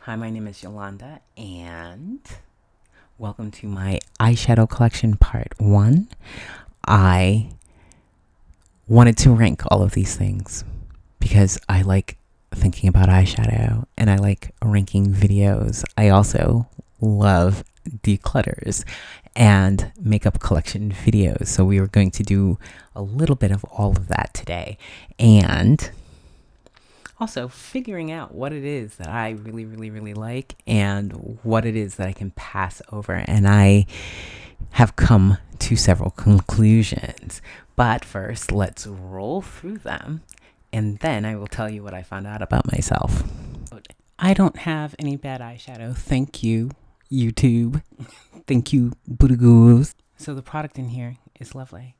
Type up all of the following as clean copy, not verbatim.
Hi, my name is Yolanda, and welcome to my eyeshadow collection part 1. I wanted to rank all of these things because I like thinking about eyeshadow and I like ranking videos. I also love declutters and makeup collection videos. So we are going to do a little bit of all of that today. And also figuring out what it is that I really like and what it is that I can pass over. And I have come to several conclusions. But first, let's roll through them, and then I will tell you what I found out about myself. I don't have any bad eyeshadow. Thank you, YouTube. Thank you, Bootagoos. So the product in here is lovely,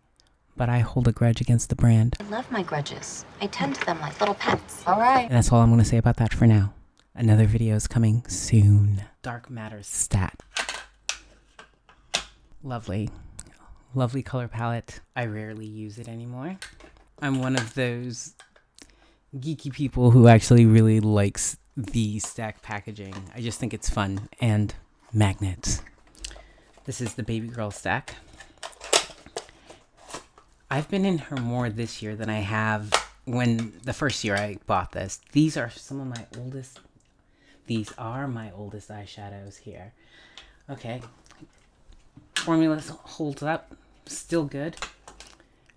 but I hold a grudge against the brand. I love my grudges. I tend to them like little pets. All right. And that's all I'm going to say about that for now. Another video is coming soon. Dark Matters Stat. Lovely. Lovely color palette. I rarely use it anymore. I'm one of those geeky people who actually really likes the stack packaging. I just think it's fun. And magnets. This is the Baby Girl stack. I've been in her more this year than I have when the first year I bought this. These are my oldest eyeshadows here. Okay. Formula holds up. Still good.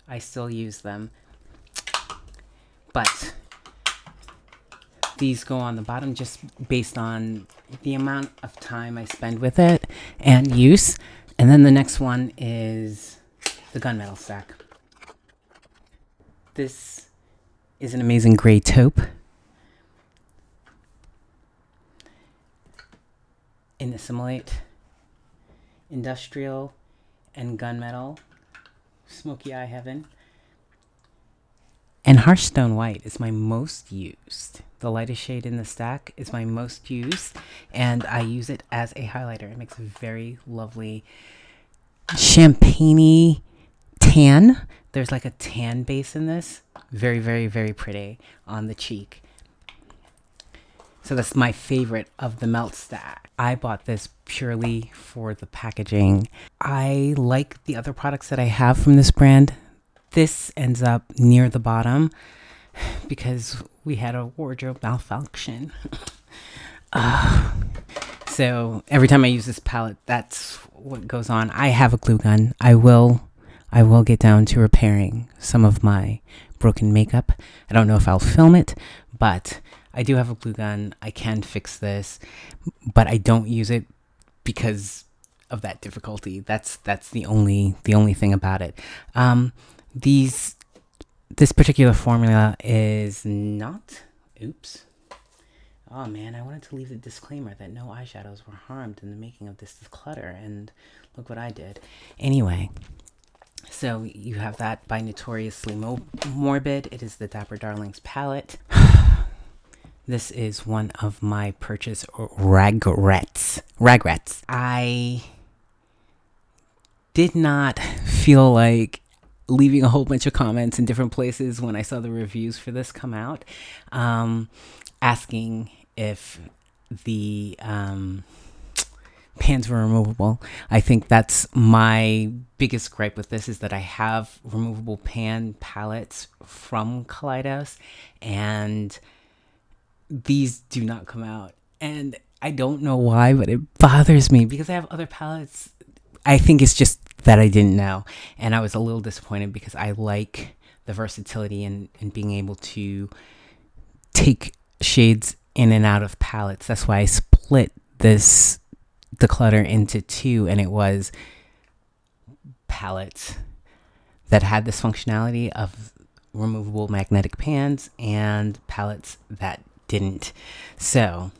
I still use them. But these go on the bottom just based on the amount of time I spend with it and use. And then the next one is the gunmetal stack. This is an amazing gray taupe in Assimilate, Industrial, and Gunmetal, Smoky Eye Heaven. And Hearthstone White is my most used. The lightest shade in the stack is my most used, and I use it as a highlighter. It makes a very lovely champagne-y tan. There's like a tan base in this. Very pretty on the cheek. So that's my favorite of the melt stack. I bought this purely for the packaging. I like the other products that I have from this brand. This ends up near the bottom because we had a wardrobe malfunction. So every time I use this palette, that's what goes on. I have a glue gun. I will get down to repairing some of my broken makeup. I don't know if I'll film it, but I do have a glue gun. I can fix this, but I don't use it because of that difficulty. That's the only thing about it. This particular formula is not. Oops. Oh man, I wanted to leave the disclaimer that no eyeshadows were harmed in the making of this Declutter, and look what I did. Anyway. So you have that by Notoriously Morbid. It is the Dapper Darlings palette. This is one of my purchase regrets. I did not feel like leaving a whole bunch of comments in different places when I saw the reviews for this come out, asking if the pans were removable. I think that's my biggest gripe with this, is that I have removable pan palettes from Kaleidos and these do not come out. And I don't know why, but it bothers me because I have other palettes. I think it's just that I didn't know. And I was a little disappointed because I like the versatility and being able to take shades in and out of palettes. That's why I split this Declutter into 2, and it was palettes that had this functionality of removable magnetic pans and palettes that didn't. So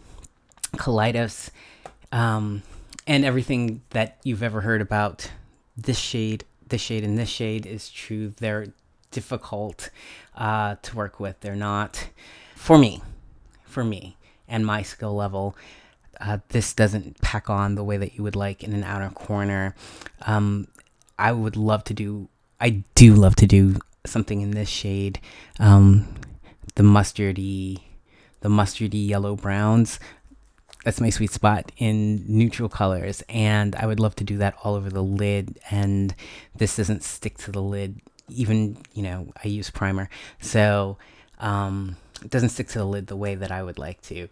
Kaleidos, and everything that you've ever heard about this shade, and this shade is true. They're difficult to work with. They're not for me and my skill level. This doesn't pack on the way that you would like in an outer corner. I do love to do something in this shade. The mustardy yellow browns. That's my sweet spot in neutral colors, and I would love to do that all over the lid. And this doesn't stick to the lid, even, you know, I use primer, so it doesn't stick to the lid the way that I would like to.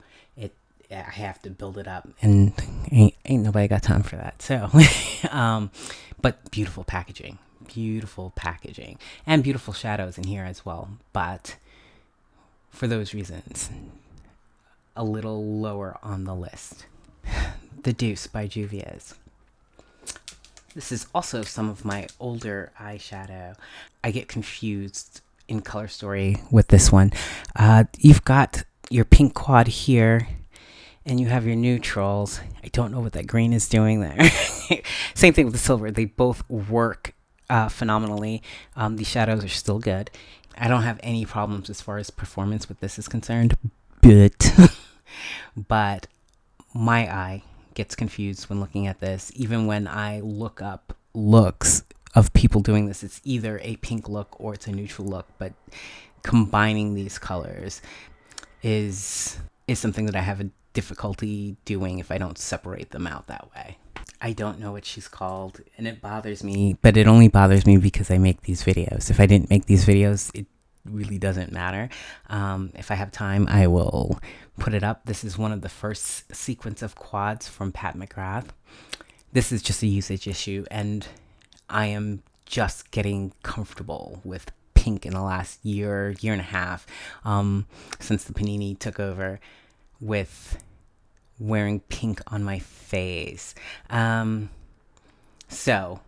I have to build it up, and ain't nobody got time for that. So but beautiful packaging, and beautiful shadows in here as well. But for those reasons, a little lower on the list. The Deuce by Juvia's. This is also some of my older eyeshadow. I get confused in color story with this one. You've got your pink quad here, and you have your neutrals. I don't know what that green is doing there. Same thing with the silver. They both work phenomenally. The shadows are still good. I don't have any problems as far as performance with this is concerned, but my eye gets confused when looking at this. Even when I look up looks of people doing this, it's either a pink look or it's a neutral look, but combining these colors is something that I have a difficulty doing if I don't separate them out that way. I don't know what she's called, and it bothers me, but it only bothers me because I make these videos. If I didn't make these videos, it really doesn't matter. If I have time, I will put it up. This is one of the first sequence of quads from Pat McGrath. This is just a usage issue, and I am just getting comfortable with pink in the last year and a half, since the Panini took over, with wearing pink on my face. So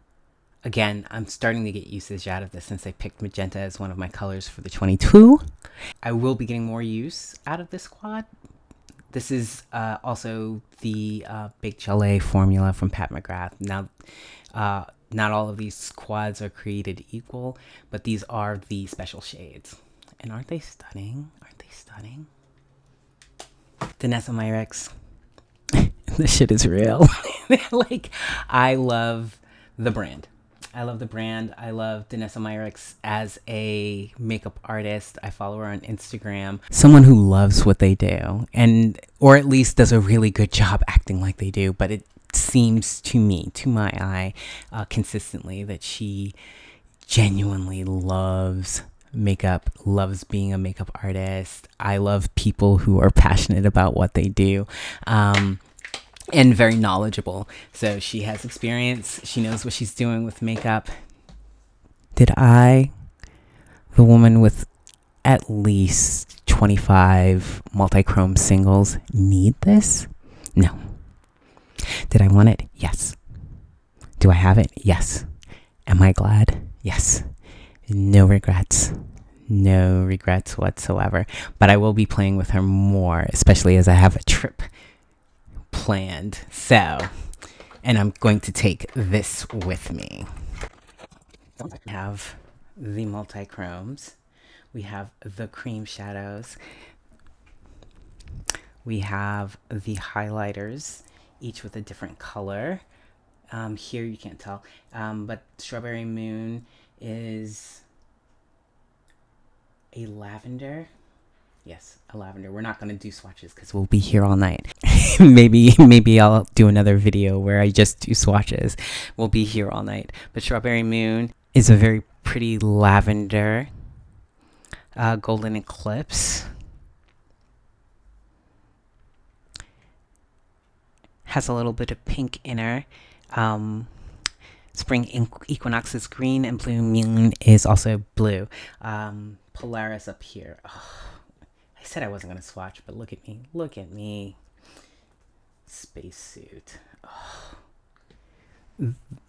again, I'm starting to get usage out of this since I picked magenta as one of my colors for the 22. I will be getting more use out of this quad. This is also the Big Chalet formula from Pat McGrath. Now, not all of these quads are created equal, but these are the special shades. And aren't they stunning? Danessa Myricks. This shit is real. Like, I love the brand. I love Danessa Myricks as a makeup artist. I follow her on Instagram. Someone who loves what they do, or at least does a really good job acting like they do. But it seems to me, to my eye, consistently that she genuinely loves makeup, loves being a makeup artist. I love people who are passionate about what they do. And very knowledgeable. So she has experience. She knows what she's doing with makeup. Did I, the woman with at least 25 multi-chrome singles, need this? No. Did I want it? Yes. Do I have it? Yes. Am I glad? Yes. No regrets. No regrets whatsoever. But I will be playing with her more, especially as I have a trip planned. So, and I'm going to take this with me. We have the multi-chromes. We have the cream shadows. We have the highlighters, each with a different color. Here you can't tell, but Strawberry Moon is a lavender. Yes, a lavender. We're not going to do swatches because we'll be here all night. maybe I'll do another video where I just do swatches. We'll be here all night. But Strawberry Moon is a very pretty lavender. Golden Eclipse has a little bit of pink in her. Spring Equinox is green, and Blue Moon is also blue. Polaris up here. Oh, I said I wasn't going to swatch, but look at me. Spacesuit. Oh.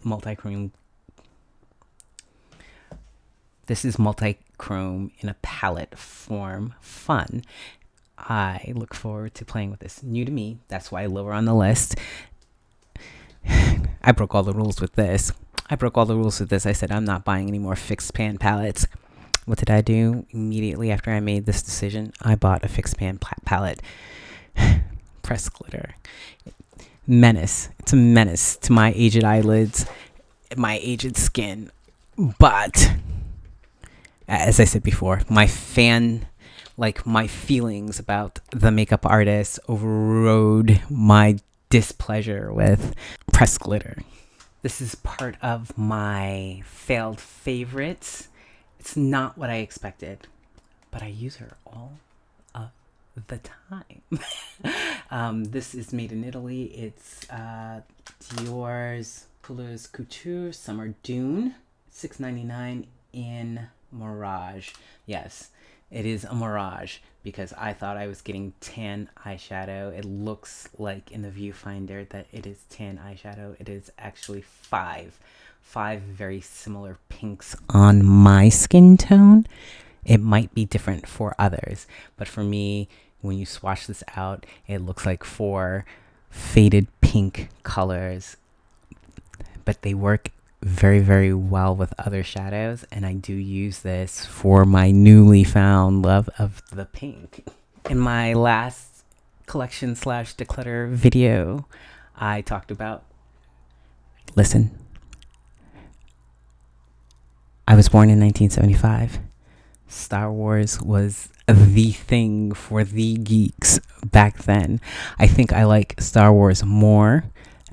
Multi-chrome. This is multi-chrome in a palette form. Fun. I look forward to playing with this. New to me. That's why lower on the list. I broke all the rules with this. I said I'm not buying any more fixed pan palettes. What did I do? Immediately after I made this decision, I bought a fixed pan palette. Pressed glitter. Menace. It's a menace to my aged eyelids, my aged skin. But, as I said before, my fan like my feelings about the makeup artist overrode my displeasure with pressed glitter. This is part of my failed favorites. It's not what I expected, but I use her all of the time. This is made in Italy. It's Dior's Couleurs Couture Summer Dune, $6.99 in Mirage. Yes, it is a Mirage because I thought I was getting tan eyeshadow. It looks like in the viewfinder that it is tan eyeshadow. It is actually five very similar pinks on my skin tone. It might be different for others, but for me, when you swatch this out, it looks like 4 faded pink colors, but they work very, very well with other shadows, and I do use this for my newly found love of the pink. In my last collection / declutter video, I talked about, listen, I was born in 1975. Star Wars was the thing for the geeks back then. I think I like Star Wars more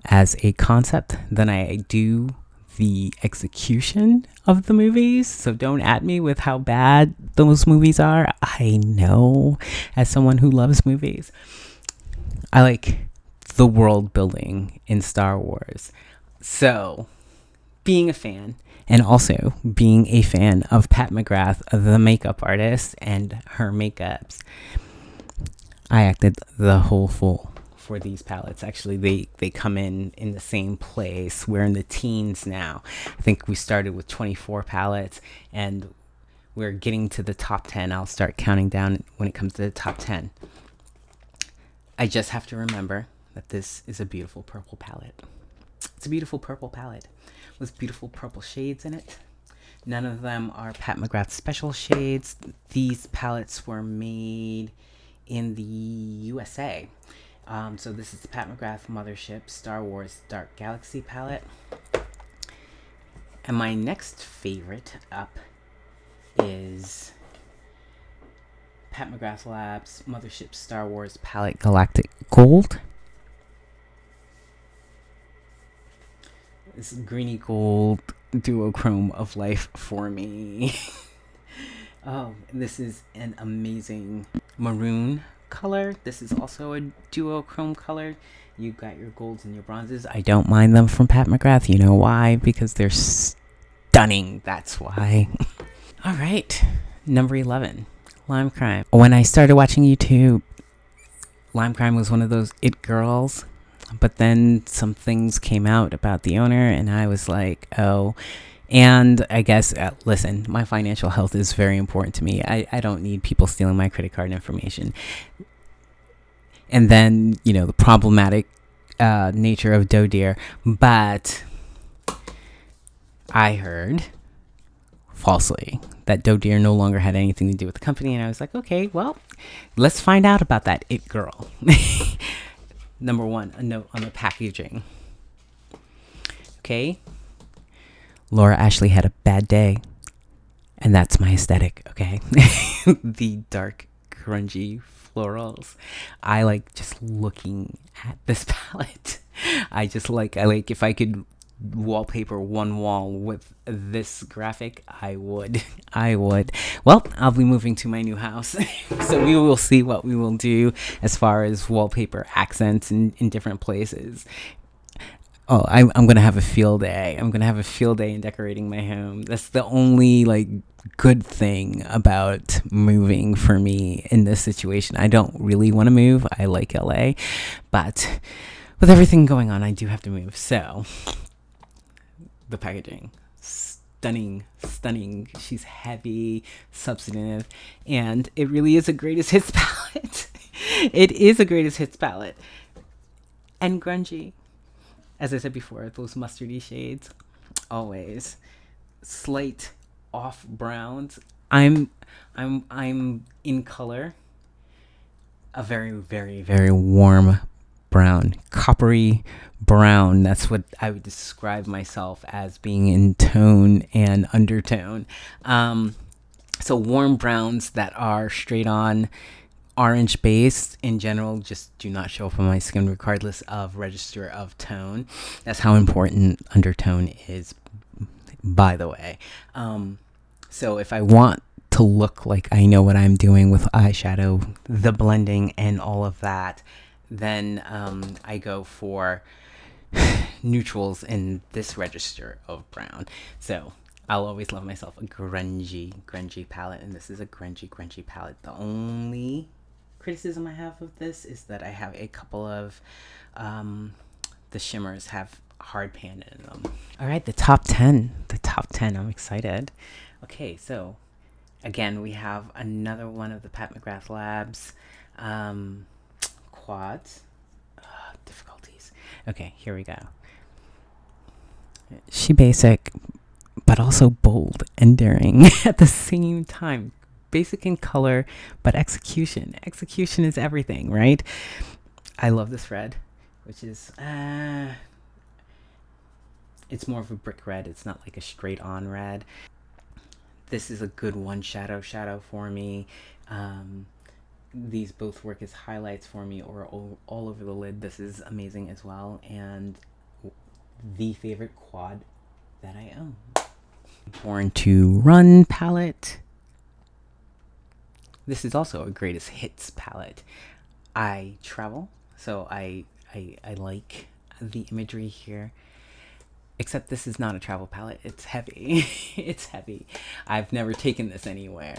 as a concept than I do the execution of the movies. So don't at me with how bad those movies are. I know, as someone who loves movies, I like the world building in Star Wars. So being a fan, and also being a fan of Pat McGrath, the makeup artist, and her makeups, I acted the whole fool for these palettes. Actually, they come in the same place. We're in the teens now. I think we started with 24 palettes, and we're getting to the top 10. I'll start counting down when it comes to the top 10. I just have to remember that this is a beautiful purple palette. It's a beautiful purple palette with beautiful purple shades in it. None of them are Pat McGrath special shades. These palettes were made in the USA. So this is the Pat McGrath Mothership Star Wars Dark Galaxy palette. And my next favorite up is Pat McGrath Labs Mothership Star Wars Palette Galactic Gold. This greeny gold duochrome of life for me. Oh, this is an amazing maroon color. This is also a duochrome color. You got your golds and your bronzes. I don't mind them from Pat McGrath. You know why? Because they're stunning. That's why. All right. Number 11. Lime Crime. When I started watching YouTube, Lime Crime was one of those it girls. But then some things came out about the owner, and I was like, oh. And I guess, listen, my financial health is very important to me. I don't need people stealing my credit card information. And then, the problematic nature of Doe Deer. But I heard, falsely, that Doe Deer no longer had anything to do with the company. And I was like, okay, well, let's find out about that it girl. Number 1, a note on the packaging. Okay. Laura Ashley had a bad day, and that's my aesthetic, okay? The dark, grungy florals. I like just looking at this palette. I like if I could wallpaper one wall with this graphic, I would. Well, I'll be moving to my new house, so we will see what we will do as far as wallpaper accents in different places. Oh, I'm gonna have a field day. I'm gonna have a field day in decorating my home. That's the only good thing about moving for me in this situation. I don't really want to move. I like LA, but with everything going on, I do have to move. So the packaging, stunning. She's heavy, substantive, and it really is a greatest hits palette. It is a greatest hits palette, and grungy. As I said before, those mustardy shades, always slight off browns. I'm in color a very, very, very warm brown, coppery brown. That's what I would describe myself as being in tone and undertone. So warm browns that are straight on orange based in general just do not show up on my skin regardless of register of tone. That's how important undertone is, by the way. So if I want to look like I know what I'm doing with eyeshadow, the blending and all of that, then I go for neutrals in this register of brown. So I'll always love myself a grungy palette, and this is a grungy palette. The only criticism I have of this is that I have a couple of the shimmers have hard pan in them. All right, the top 10. I'm excited. Okay, so again, we have another one of the Pat McGrath Labs quads. Difficulties. Okay, here we go. She basic, but also bold and daring at the same time. Basic in color, but execution. Execution is everything, right? I love this red, which is it's more of a brick red. It's not like a straight on red. This is a good one shadow for me. These both work as highlights for me or all over the lid. This is amazing as well, and the favorite quad that I own. Born to Run palette. This is also a greatest hits palette. I travel, so I like the imagery here. Except this is not a travel palette. It's heavy. It's heavy. I've never taken this anywhere.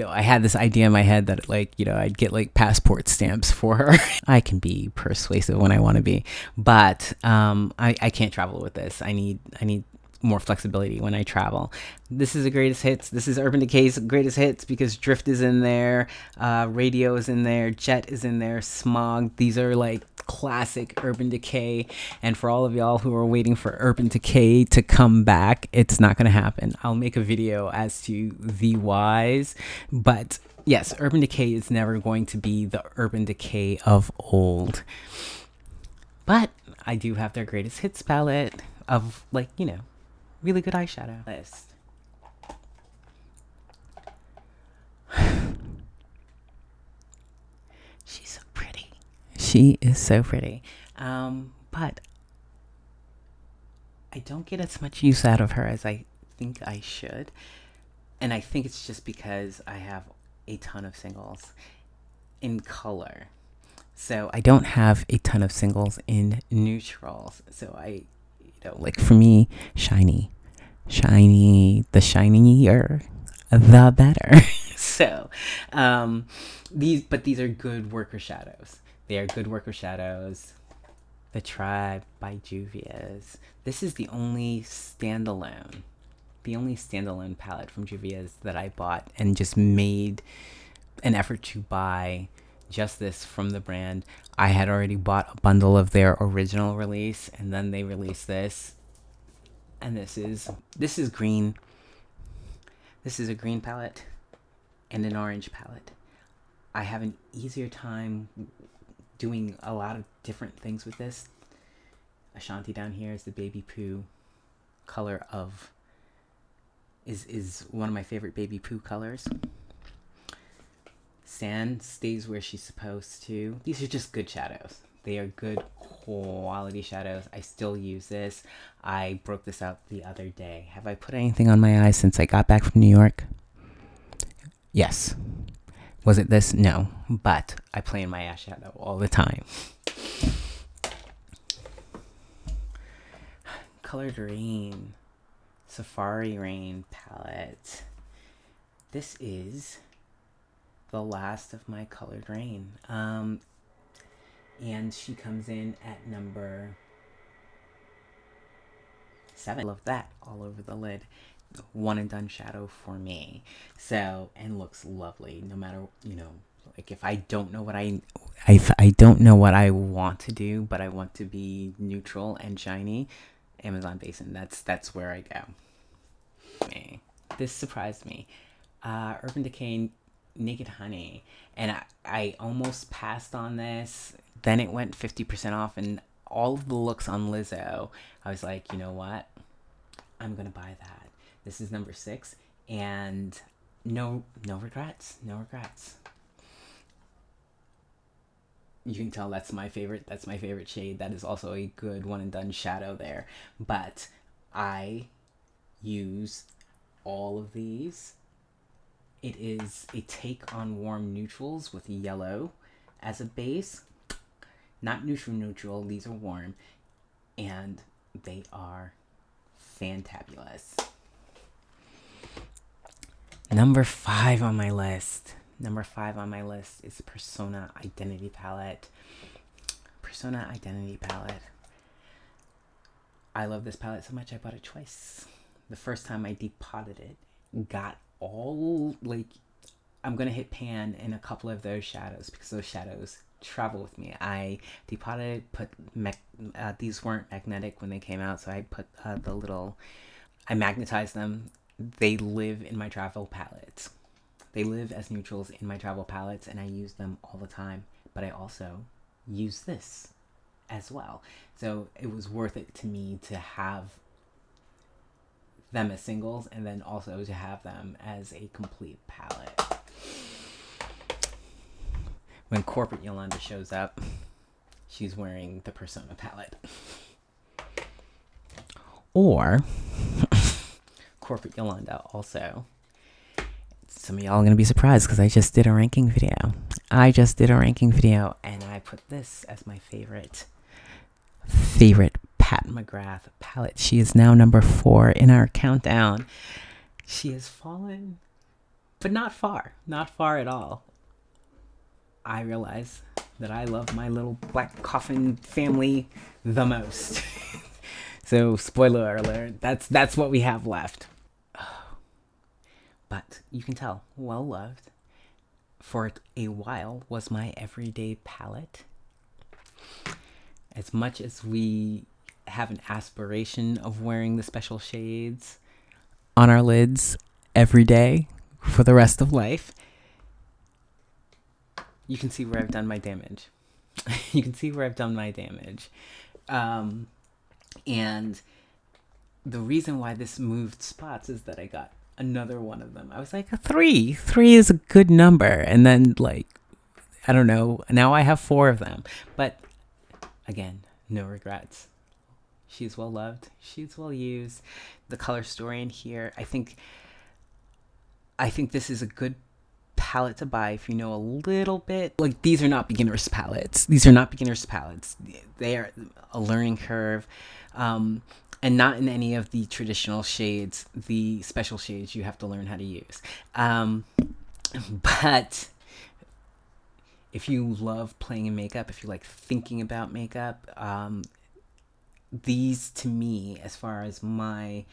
I had this idea in my head that I'd get like passport stamps for her. I can be persuasive when I want to be, but I can't travel with this. I need more flexibility when I travel. This is a greatest hits. This is Urban Decay's greatest hits because Drift is in there, Radio is in there, Jet is in there, Smog. These are like classic Urban Decay. And for all of y'all who are waiting for Urban Decay to come back, it's not going to happen. I'll make a video as to the whys, but yes, Urban Decay is never going to be the Urban Decay of old. But I do have their greatest hits palette of really good eyeshadow list. She's so pretty. She is so pretty. But I don't get as much use out of her as I think I should. And I think it's just because I have a ton of singles in color. So I don't have a ton of singles in neutrals. So for me, shiny, the shinier, the better. So, these are good worker shadows. They are good worker shadows. The Tribe by Juvia's. This is the only standalone palette from Juvia's that I bought and just made an effort to buy just this from the brand. I had already bought a bundle of their original release, and then they released this. And this is green. This is a green palette and an orange palette. I have an easier time doing a lot of different things with this. Ashanti down here is the baby poo color of is one of my favorite baby poo colors. Sand stays where she's supposed to. These are just good shadows. They are good quality shadows. I still use this. I broke this out the other day. Have I put anything on my eyes since I got back from New York? Yes. Was it this? No. But I play in my eyeshadow all the time. Colored Rain. Safari Rain palette. This is the last of my Colored Rain. And she comes in at number 7. I love that all over the lid. One and done shadow for me. So, and looks lovely no matter, if I don't know what I don't know what I want to do, but I want to be neutral and shiny, Amazon Basin. That's where I go. This surprised me. Urban Decay Naked Honey, and I almost passed on this. Then it went 50% off, and all of the looks on Lizzo, I was like, you know what? I'm gonna buy that. This is number 6, and no regrets. No regrets. You can tell that's my favorite. That's my favorite shade. That is also a good one and done shadow there. But I use all of these. It is a take on warm neutrals with yellow as a base. Not neutral. These are warm. And they are fantabulous. Number 5 on my list. Number 5 on my list is Persona Identity Palette. Persona Identity Palette. I love this palette so much I bought it twice. The first time I depotted it, got all, like, I'm going to hit pan in a couple of those shadows because those shadows travel with me. I depotted it, put, these weren't magnetic when they came out, so I put I magnetized them. They live in my travel palettes. They live as neutrals in my travel palettes, and I use them all the time. But I also use this as well. So it was worth it to me to have them as singles, and then also to have them as a complete palette. When corporate Yolanda shows up, she's wearing the Persona palette. Or corporate Yolanda also. Some of y'all are going to be surprised because I just did a ranking video. And I put this as my favorite Pat McGrath palette. She is now number 4 in our countdown. She has fallen, but not far at all. I realize that I love my little black coffin family the most. So spoiler alert, that's what we have left. But you can tell, well loved. For a while was my everyday palette. As much as we have an aspiration of wearing the special shades on our lids every day for the rest of life, you can see where I've done my damage. And the reason why this moved spots is that I got another one of them. I was like, a 3 is a good number. And then, like, I don't know, now I have 4 of them. But again, no regrets. She's well loved. She's well used. The color story in here, I think this is a good palette to buy if you know a little bit. Like, these are not beginners palettes. They are a learning curve. And not in any of the traditional shades, the special shades you have to learn how to use. But if you love playing in makeup, if you like thinking about makeup, these to me, as far as my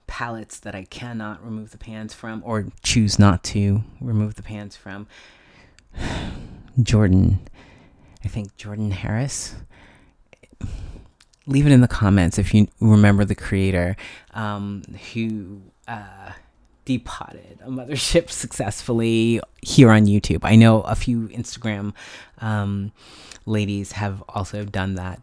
palettes that I cannot remove the pans from, or choose not to remove the pans from, Jordan Harris. Leave it in the comments if you remember the creator who depotted a mothership successfully here on YouTube. I know a few Instagram ladies have also done that,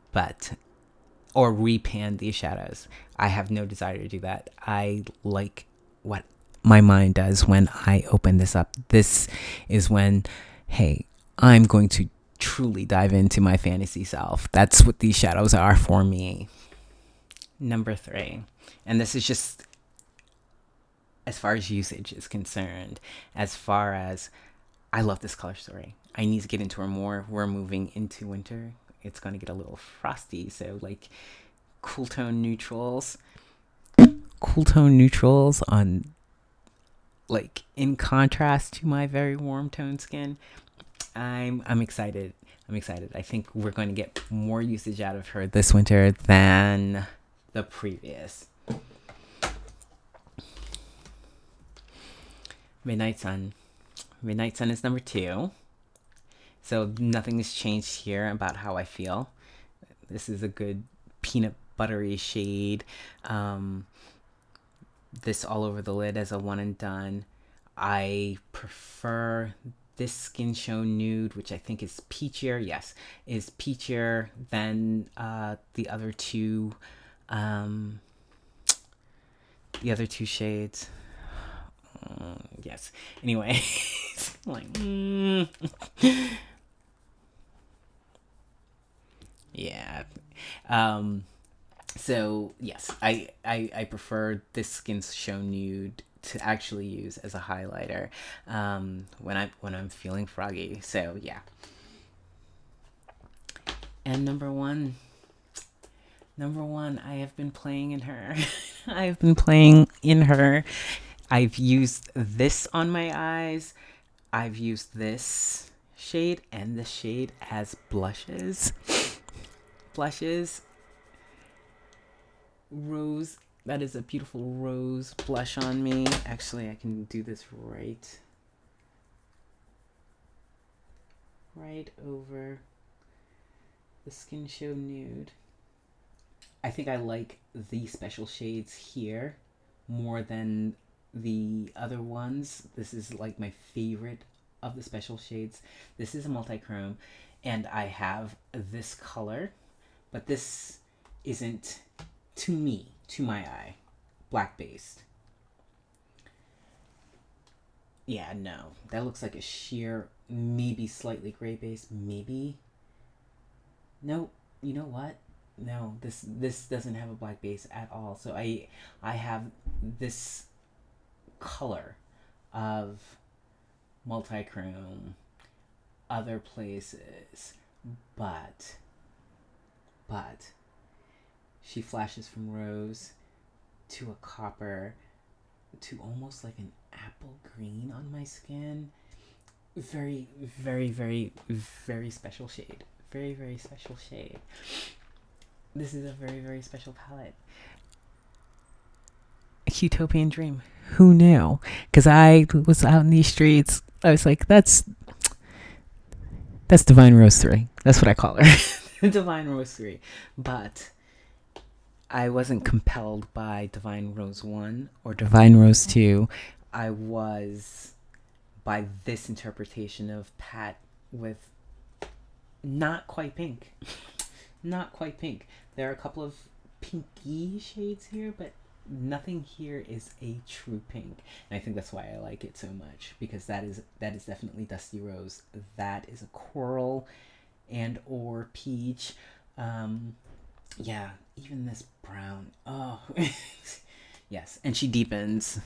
or repanned these shadows. I have no desire to do that. I like what my mind does when I open this up. This is when, hey, I'm going to truly dive into my fantasy self. That's what these shadows are for me. Number 3, and this is just as far as usage is concerned, as far as I love this color story. I need to get into her more. We're moving into winter. It's going to get a little frosty, so like cool tone neutrals on, like, in contrast to my very warm tone skin. I'm excited. I think we're going to get more usage out of her this winter than the previous. Midnight Sun. Midnight Sun is number 2. So nothing has changed here about how I feel. This is a good peanut buttery shade. This all over the lid as a one and done. I prefer this Skin Show Nude, which I think is peachier. Yes, is peachier than the other two. The The other two shades. Yes. Anyway, like, yeah. So yes, I prefer this Skin Show Nude to actually use as a highlighter when I'm feeling froggy. So yeah. And number one, I have been playing in her. I've been playing in her. I've used this on my eyes. I've used this shade and this shade as blushes. Rose. That is a beautiful rose blush on me. Actually, I can do this right over the Skin Show Nude. I think I like the special shades here more than the other ones. This is like my favorite of the special shades. This is a multi-chrome, and I have this color, but this isn't, to me, to my eye, black based. Yeah, no, that looks like a sheer, maybe slightly gray base, maybe. Nope. You know what? No, this doesn't have a black base at all. So I have this color of multi-chrome other places, but she flashes from rose to a copper to almost like an apple green on my skin. Very, very, very, very special shade. Very, very special shade. This is a very, very special palette. A utopian dream. Who knew? Because I was out in these streets. I was like, that's Divine Rose 3. That's what I call her. Divine Rose 3. But I wasn't compelled by Divine Rose 1 or Divine Rose 2. I was by this interpretation of Pat with not quite pink. Not quite pink. There are a couple of pinky shades here, but nothing here is a true pink. And I think that's why I like it so much, because that is definitely Dusty Rose. That is a coral and or peach. Yeah, even this brown. Oh, yes. And she deepens.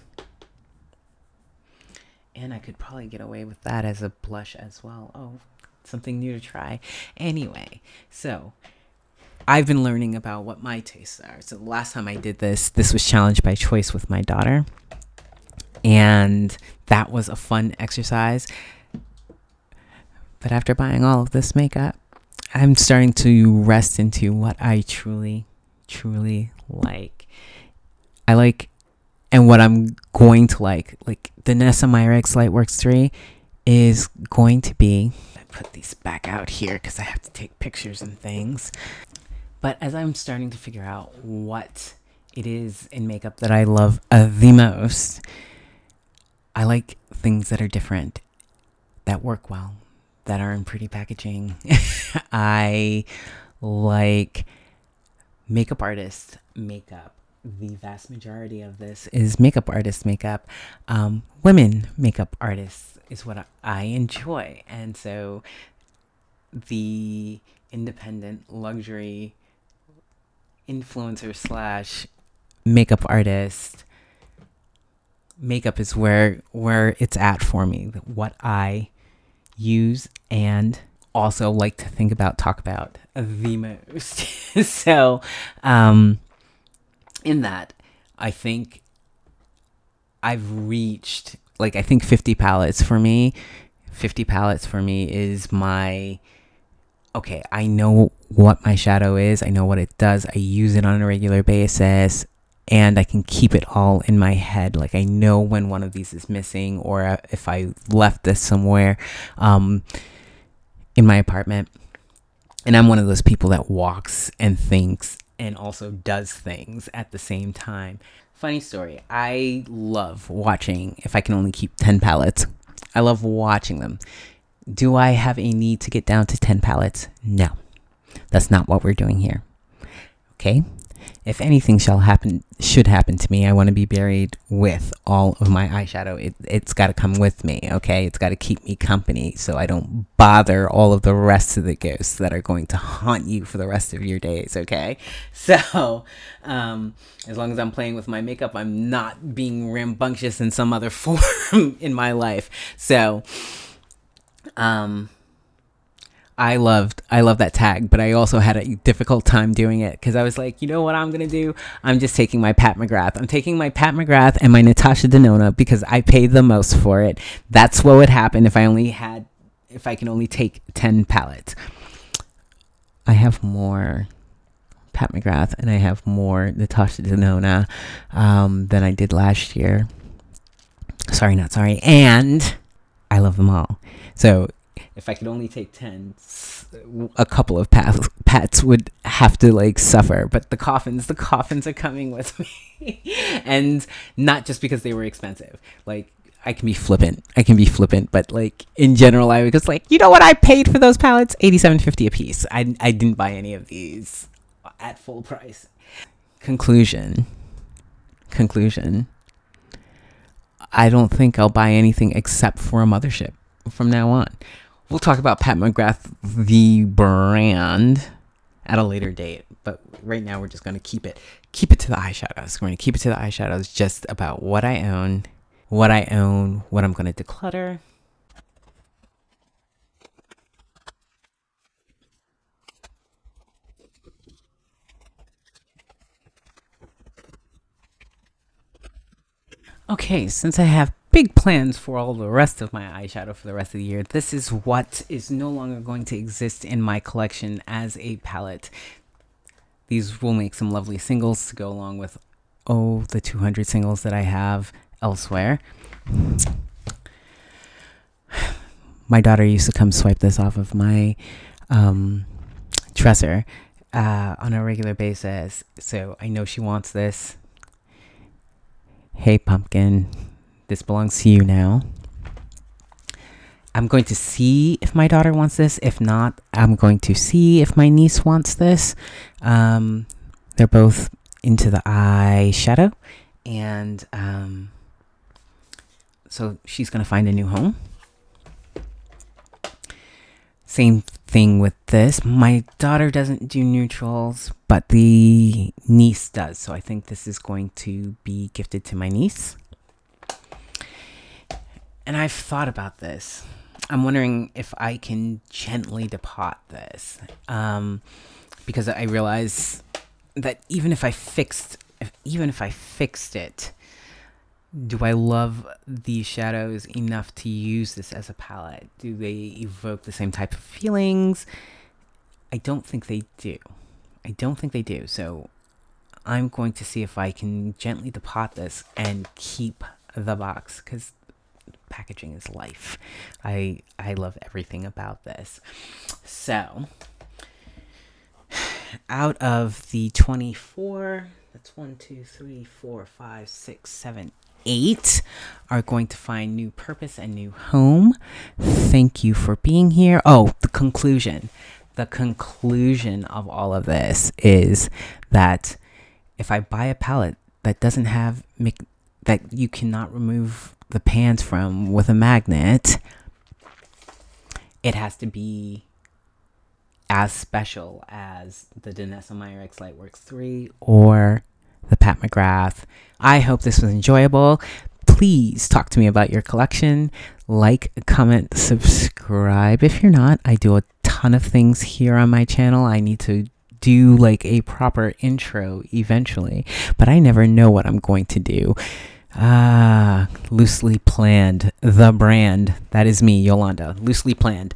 And I could probably get away with that as a blush as well. Oh, something new to try. Anyway, so I've been learning about what my tastes are. So the last time I did this was challenged by choice with my daughter. And that was a fun exercise. But after buying all of this makeup, I'm starting to rest into what I truly, truly like. I like, and what I'm going to like Danessa Myricks Lightworks 3 is going to be, I put these back out here because I have to take pictures and things. But as I'm starting to figure out what it is in makeup that I love the most, I like things that are different, that work well, that are in pretty packaging. I like makeup artist makeup. The vast majority of this is makeup artist makeup. Women makeup artists is what I enjoy. And so the independent luxury influencer / makeup artist makeup is where it's at for me, what I use and also like to talk about the most. So in that, I think I've reached, I think 50 palettes for me. 50 palettes for me is my, okay, I know what my shadow is. I know what it does. I use it on a regular basis. And I can keep it all in my head. I know when one of these is missing, or if I left this somewhere in my apartment. And I'm one of those people that walks and thinks and also does things at the same time. Funny story. I love watching, if I can only keep 10 palettes, I love watching them. Do I have a need to get down to 10 palettes? No. That's not what we're doing here. Okay? if anything should happen to me, I want to be buried with all of my eyeshadow. It's got to come with me, okay? It's got to keep me company so I don't bother all of the rest of the ghosts that are going to haunt you for the rest of your days, okay? So, as long as I'm playing with my makeup, I'm not being rambunctious in some other form in my life. So, I loved that tag, but I also had a difficult time doing it because I was like, you know what I'm going to do? I'm just taking my Pat McGrath. I'm taking my Pat McGrath and my Natasha Denona because I paid the most for it. That's what would happen if I can only take 10 palettes. I have more Pat McGrath and I have more Natasha Denona than I did last year. Sorry, not sorry. And I love them all. So if I could only take 10, a couple of pets would have to like suffer. But the coffins are coming with me. And not just because they were expensive. Like, I can be flippant, but like in general, I was like, you know what I paid for those palettes? $87.50 a piece. I didn't buy any of these at full price. Conclusion. I don't think I'll buy anything except for a mothership from now on. We'll talk about Pat McGrath, the brand, at a later date. But right now, we're just going to keep it to the eyeshadows. We're going to keep it to the eyeshadows, just about what I own, what I'm going to declutter. Okay, since I have big plans for all the rest of my eyeshadow for the rest of the year, this is what is no longer going to exist in my collection as a palette. These will make some lovely singles to go along with, the 200 singles that I have elsewhere. My daughter used to come swipe this off of my dresser on a regular basis, so I know she wants this. Hey, pumpkin, this belongs to you now. I'm going to see if my daughter wants this. If not, I'm going to see if my niece wants this. They're both into the eyeshadow. And so she's going to find a new home. Same thing with this. My daughter doesn't do neutrals, but the niece does. So I think this is going to be gifted to my niece. And I've thought about this. I'm wondering if I can gently depot this. Because I realize that even if I fixed it, do I love these shadows enough to use this as a palette? Do they evoke the same type of feelings? I don't think they do. So I'm going to see if I can gently depot this and keep the box, because packaging is life. I love everything about this. So out of the 24, that's 1, 2, 3, 4, 5, 6, 7, 8 are going to find new purpose and new home. Thank you for being here. The conclusion of all of this is that if I buy a palette that doesn't have that you cannot remove the pans from with a magnet, it has to be as special as the Danessa Myricks Lightworks 3 or the Pat McGrath. I hope this was enjoyable. Please talk to me about your collection. Like, comment, subscribe. If you're not, I do a ton of things here on my channel. I need to do like a proper intro eventually, but I never know what I'm going to do. Loosely planned. The brand. That is me, Yolanda. Loosely planned.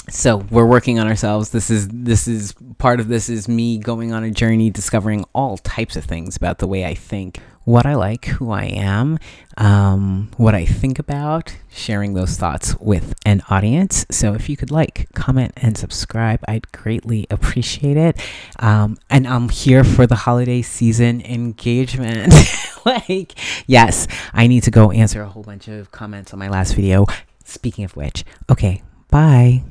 So we're working on ourselves. This is part of this is me going on a journey, discovering all types of things about the way I think, what I like, who I am, what I think about, sharing those thoughts with an audience. So if you could like, comment, and subscribe, I'd greatly appreciate it. And I'm here for the holiday season engagement. Yes, I need to go answer a whole bunch of comments on my last video. Speaking of which, okay, bye.